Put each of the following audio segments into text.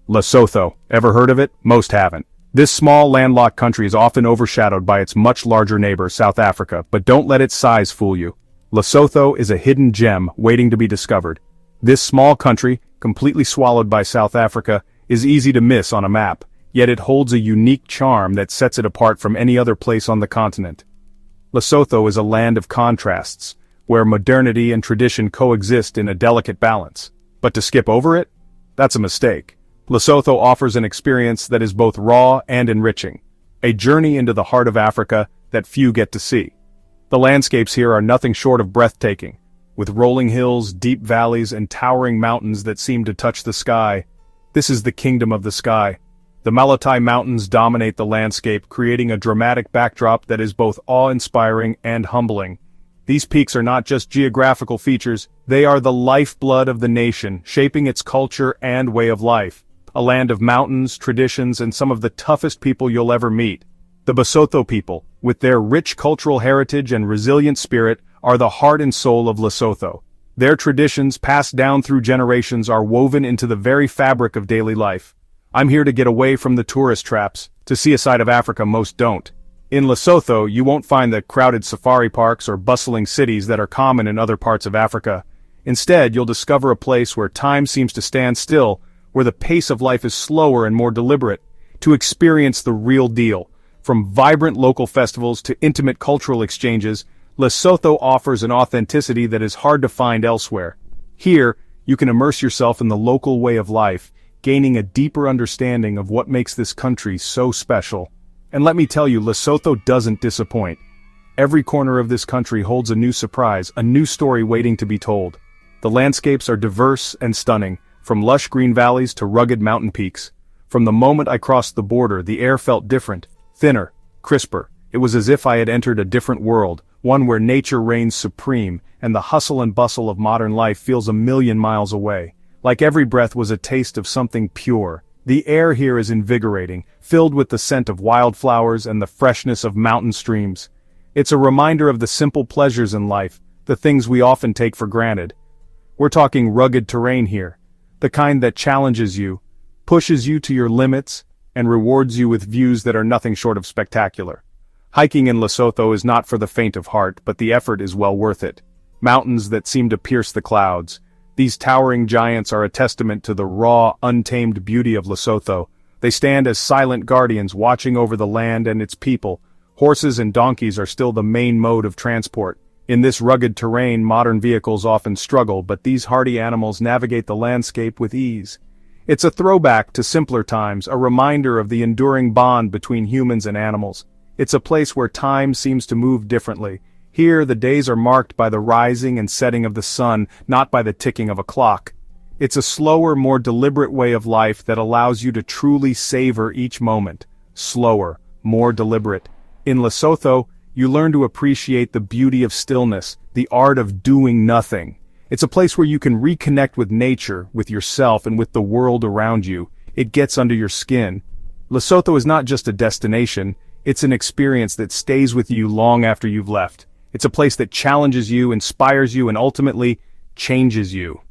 Lesotho. Ever heard of it? Most haven't. This small landlocked country is often overshadowed by its much larger neighbor, South Africa, but don't let its size fool you. Lesotho is a hidden gem waiting to be discovered. This small country, completely swallowed by South Africa, is easy to miss on a map, yet it holds a unique charm that sets it apart from any other place on the continent. Lesotho is a land of contrasts, where modernity and tradition coexist in a delicate balance. But to skip over it? That's a mistake. Lesotho offers an experience that is both raw and enriching, a journey into the heart of Africa that few get to see. The landscapes here are nothing short of breathtaking, with rolling hills, deep valleys, and towering mountains that seem to touch the sky. This is the kingdom of the sky. The Malatai Mountains dominate the landscape, creating a dramatic backdrop that is both awe-inspiring and humbling. These peaks are not just geographical features, they are the lifeblood of the nation, shaping its culture and way of life. A land of mountains, traditions, and some of the toughest people you'll ever meet. The Basotho people, with their rich cultural heritage and resilient spirit, are the heart and soul of Lesotho. Their traditions, passed down through generations, are woven into the very fabric of daily life. I'm here to get away from the tourist traps, to see a side of Africa most don't. In Lesotho, you won't find the crowded safari parks or bustling cities that are common in other parts of Africa. Instead, you'll discover a place where time seems to stand still, where the pace of life is slower and more deliberate, to experience the real deal. From vibrant local festivals to intimate cultural exchanges, Lesotho offers an authenticity that is hard to find elsewhere. Here, you can immerse yourself in the local way of life, gaining a deeper understanding of what makes this country so special. And let me tell you, Lesotho doesn't disappoint. Every corner of this country holds a new surprise, a new story waiting to be told. The landscapes are diverse and stunning, from lush green valleys to rugged mountain peaks. From the moment I crossed the border, the air felt different, thinner, crisper. It was as if I had entered a different world, one where nature reigns supreme, and the hustle and bustle of modern life feels a million miles away. Like every breath was a taste of something pure. The air here is invigorating, filled with the scent of wildflowers and the freshness of mountain streams. It's a reminder of the simple pleasures in life, the things we often take for granted. We're talking rugged terrain here, the kind that challenges you, pushes you to your limits, and rewards you with views that are nothing short of spectacular. Hiking in Lesotho is not for the faint of heart, but the effort is well worth it. Mountains that seem to pierce the clouds. These towering giants are a testament to the raw, untamed beauty of Lesotho. They stand as silent guardians watching over the land and its people. Horses and donkeys are still the main mode of transport. In this rugged terrain, modern vehicles often struggle, but these hardy animals navigate the landscape with ease. It's a throwback to simpler times, a reminder of the enduring bond between humans and animals. It's a place where time seems to move differently. Here, the days are marked by the rising and setting of the sun, not by the ticking of a clock. It's a slower, more deliberate way of life that allows you to truly savor each moment. Slower, more deliberate. In Lesotho, you learn to appreciate the beauty of stillness, the art of doing nothing. It's a place where you can reconnect with nature, with yourself, and with the world around you. It gets under your skin. Lesotho is not just a destination, it's an experience that stays with you long after you've left. It's a place that challenges you, inspires you, and ultimately, changes you.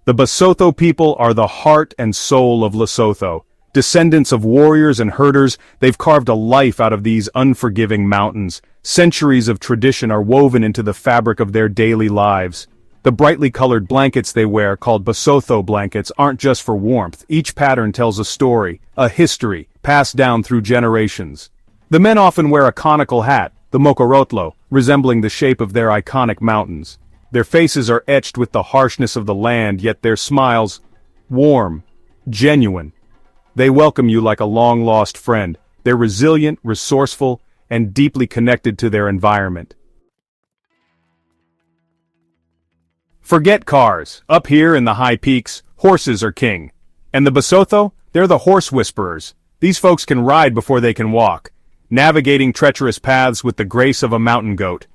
The Basotho people are the heart and soul of Lesotho. Descendants of warriors and herders, they've carved a life out of these unforgiving mountains. Centuries of tradition are woven into the fabric of their daily lives. The brightly colored blankets they wear, called Basotho blankets, aren't just for warmth. Each pattern tells a story, a history, passed down through generations. The men often wear a conical hat, the mokorotlo, resembling the shape of their iconic mountains. Their faces are etched with the harshness of the land, yet their smiles, warm, genuine. They welcome you like a long-lost friend. They're resilient, resourceful, and deeply connected to their environment. Forget cars. Up here in the high peaks, horses are king. And the Basotho, they're the horse whisperers. These folks can ride before they can walk, navigating treacherous paths with the grace of a mountain goat.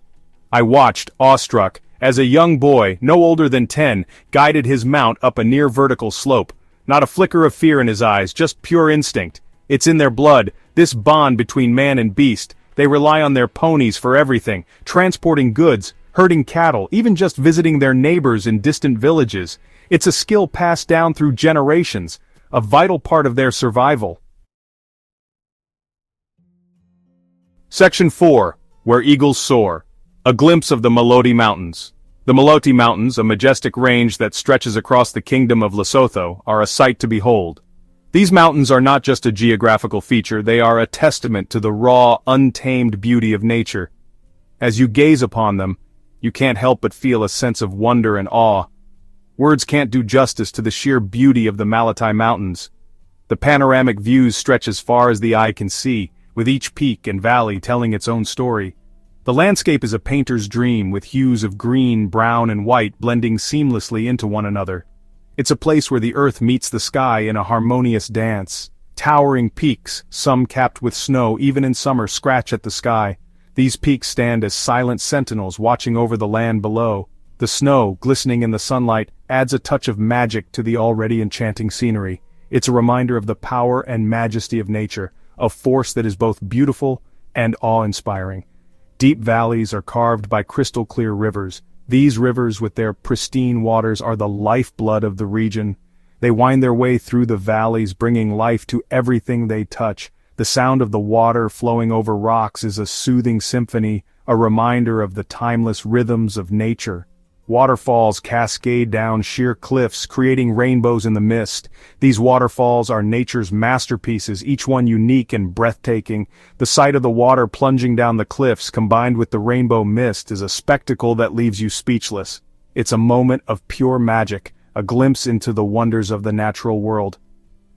I watched, awestruck, as a young boy, no older than 10, guided his mount up a near vertical slope. Not a flicker of fear in his eyes, just pure instinct. It's in their blood, this bond between man and beast. They rely on their ponies for everything, transporting goods, herding cattle, even just visiting their neighbors in distant villages. It's a skill passed down through generations, a vital part of their survival. Section 4. Where Eagles Soar. A glimpse of the Maloti Mountains. The Maloti Mountains, a majestic range that stretches across the kingdom of Lesotho, are a sight to behold. These mountains are not just a geographical feature, they are a testament to the raw, untamed beauty of nature. As you gaze upon them, you can't help but feel a sense of wonder and awe. Words can't do justice to the sheer beauty of the Maloti Mountains. The panoramic views stretch as far as the eye can see, with each peak and valley telling its own story. The landscape is a painter's dream, with hues of green, brown, and white blending seamlessly into one another. It's a place where the earth meets the sky in a harmonious dance. Towering peaks, some capped with snow even in summer, scratch at the sky. These peaks stand as silent sentinels watching over the land below. The snow, glistening in the sunlight, adds a touch of magic to the already enchanting scenery. It's a reminder of the power and majesty of nature, a force that is both beautiful and awe-inspiring. Deep valleys are carved by crystal-clear rivers. These rivers, with their pristine waters, are the lifeblood of the region. They wind their way through the valleys, bringing life to everything they touch. The sound of the water flowing over rocks is a soothing symphony, a reminder of the timeless rhythms of nature. Waterfalls cascade down sheer cliffs, creating rainbows in the mist. These waterfalls are nature's masterpieces, each one unique and breathtaking. The sight of the water plunging down the cliffs, combined with the rainbow mist, is a spectacle that leaves you speechless. It's a moment of pure magic, a glimpse into the wonders of the natural world.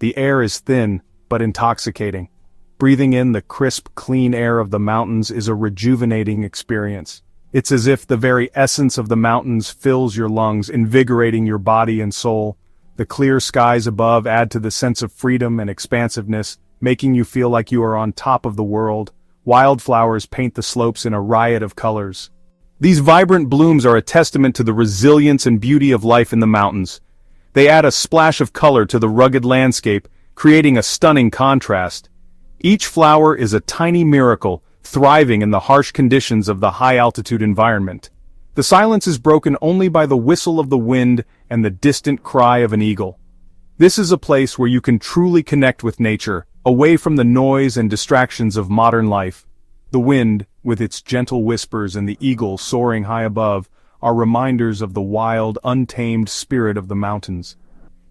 The air is thin, but intoxicating. Breathing in the crisp, clean air of the mountains is a rejuvenating experience. It's as if the very essence of the mountains fills your lungs, invigorating your body and soul. The clear skies above add to the sense of freedom and expansiveness, making you feel like you are on top of the world. Wildflowers paint the slopes in a riot of colors. These vibrant blooms are a testament to the resilience and beauty of life in the mountains. They add a splash of color to the rugged landscape, creating a stunning contrast. Each flower is a tiny miracle, thriving in the harsh conditions of the high-altitude environment. The silence is broken only by the whistle of the wind and the distant cry of an eagle. This is a place where you can truly connect with nature, away from the noise and distractions of modern life. The wind, with its gentle whispers, and the eagle soaring high above, are reminders of the wild, untamed spirit of the mountains.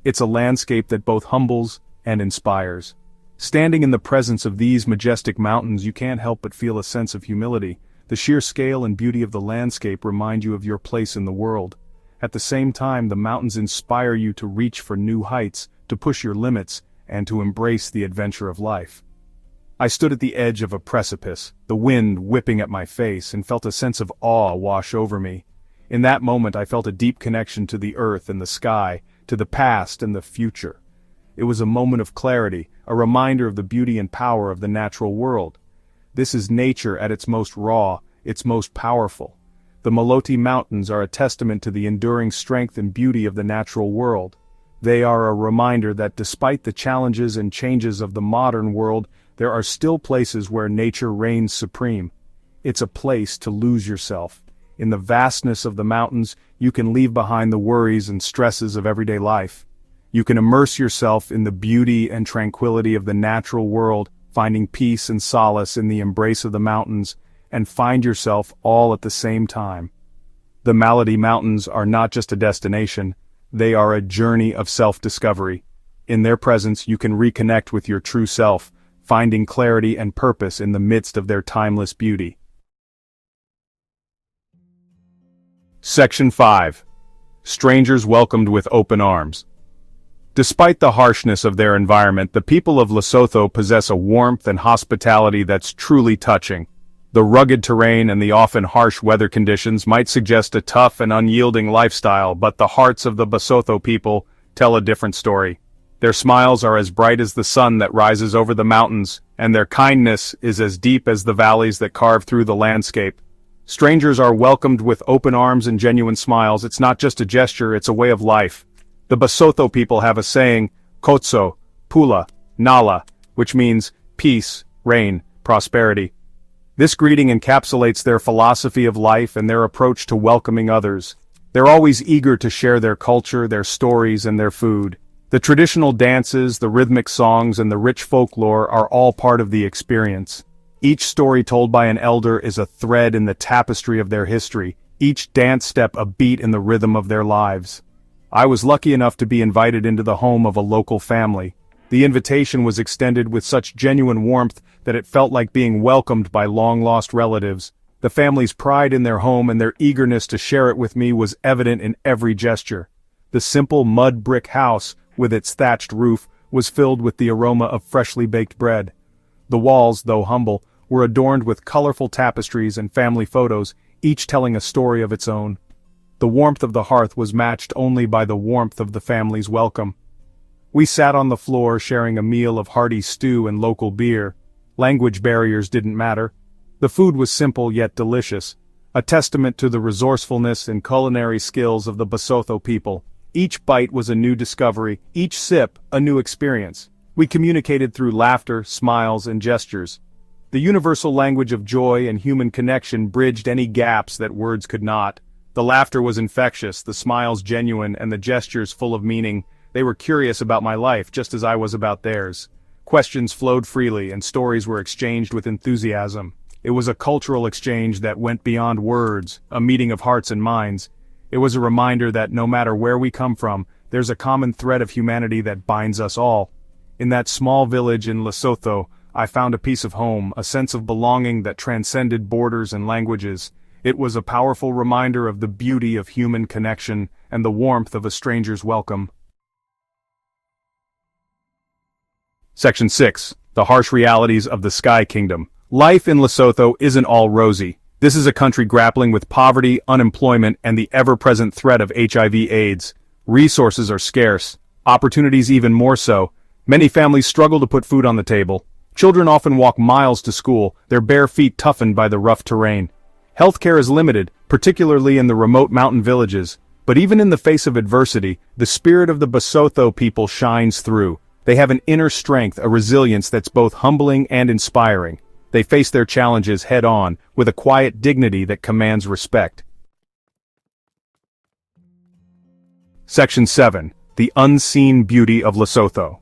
It's a landscape that both humbles and inspires. Standing in the presence of these majestic mountains, you can't help but feel a sense of humility. The sheer scale and beauty of the landscape remind you of your place in the world. At the same time, the mountains inspire you to reach for new heights, to push your limits, and to embrace the adventure of life. I stood at the edge of a precipice, the wind whipping at my face, and felt a sense of awe wash over me. In that moment, I felt a deep connection to the earth and the sky, to the past and the future. It was a moment of clarity, a reminder of the beauty and power of the natural world. This is nature at its most raw, its most powerful. The Maloti Mountains are a testament to the enduring strength and beauty of the natural world. They are a reminder that despite the challenges and changes of the modern world, there are still places where nature reigns supreme. It's a place to lose yourself. In the vastness of the mountains, you can leave behind the worries and stresses of everyday life. You can immerse yourself in the beauty and tranquility of the natural world, finding peace and solace in the embrace of the mountains, and find yourself all at the same time. The Maloti Mountains are not just a destination, they are a journey of self-discovery. In their presence, you can reconnect with your true self, finding clarity and purpose in the midst of their timeless beauty. Section 5. Strangers welcomed with open arms. Despite the harshness of their environment, the people of Lesotho possess a warmth and hospitality that's truly touching. The rugged terrain and the often harsh weather conditions might suggest a tough and unyielding lifestyle, but the hearts of the Basotho people tell a different story. Their smiles are as bright as the sun that rises over the mountains, and their kindness is as deep as the valleys that carve through the landscape. Strangers are welcomed with open arms and genuine smiles. It's not just a gesture, it's a way of life. The Basotho people have a saying, Kotso, Pula, Nala, which means peace, rain, prosperity. This greeting encapsulates their philosophy of life and their approach to welcoming others. They're always eager to share their culture, their stories, and their food. The traditional dances, the rhythmic songs, and the rich folklore are all part of the experience. Each story told by an elder is a thread in the tapestry of their history, each dance step a beat in the rhythm of their lives. I was lucky enough to be invited into the home of a local family. The invitation was extended with such genuine warmth that it felt like being welcomed by long-lost relatives. The family's pride in their home and their eagerness to share it with me was evident in every gesture. The simple mud brick house, with its thatched roof, was filled with the aroma of freshly baked bread. The walls, though humble, were adorned with colorful tapestries and family photos, each telling a story of its own. The warmth of the hearth was matched only by the warmth of the family's welcome. We sat on the floor sharing a meal of hearty stew and local beer. Language barriers didn't matter. The food was simple yet delicious, a testament to the resourcefulness and culinary skills of the Basotho people. Each bite was a new discovery, each sip a new experience. We communicated through laughter, smiles, and gestures. The universal language of joy and human connection bridged any gaps that words could not. The laughter was infectious, the smiles genuine, and the gestures full of meaning. They were curious about my life, just as I was about theirs. Questions flowed freely, and stories were exchanged with enthusiasm. It was a cultural exchange that went beyond words, a meeting of hearts and minds. It was a reminder that no matter where we come from, there's a common thread of humanity that binds us all. In that small village in Lesotho, I found a piece of home, a sense of belonging that transcended borders and languages. It was a powerful reminder of the beauty of human connection and the warmth of a stranger's welcome. Section 6. The harsh realities of the Sky Kingdom. Life in Lesotho isn't all rosy. This is a country grappling with poverty, unemployment, and the ever-present threat of HIV/AIDS. Resources are scarce, opportunities even more so. Many families struggle to put food on the table. Children often walk miles to school, their bare feet toughened by the rough terrain. Healthcare is limited, particularly in the remote mountain villages. But even in the face of adversity, the spirit of the Basotho people shines through. They have an inner strength, a resilience that's both humbling and inspiring. They face their challenges head-on, with a quiet dignity that commands respect. Section 7. The unseen beauty of Lesotho.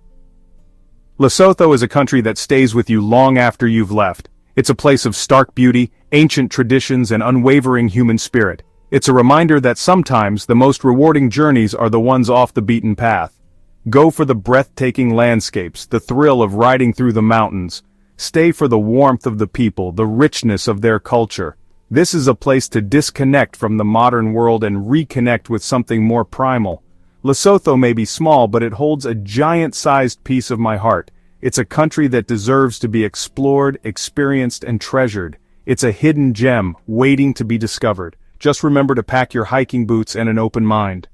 Lesotho is a country that stays with you long after you've left. It's a place of stark beauty, ancient traditions, and unwavering human spirit. It's a reminder that sometimes the most rewarding journeys are the ones off the beaten path. Go for the breathtaking landscapes, the thrill of riding through the mountains. Stay for the warmth of the people, the richness of their culture. This is a place to disconnect from the modern world and reconnect with something more primal. Lesotho may be small, but it holds a giant-sized piece of my heart. It's a country that deserves to be explored, experienced, and treasured. It's a hidden gem, waiting to be discovered. Just remember to pack your hiking boots and an open mind.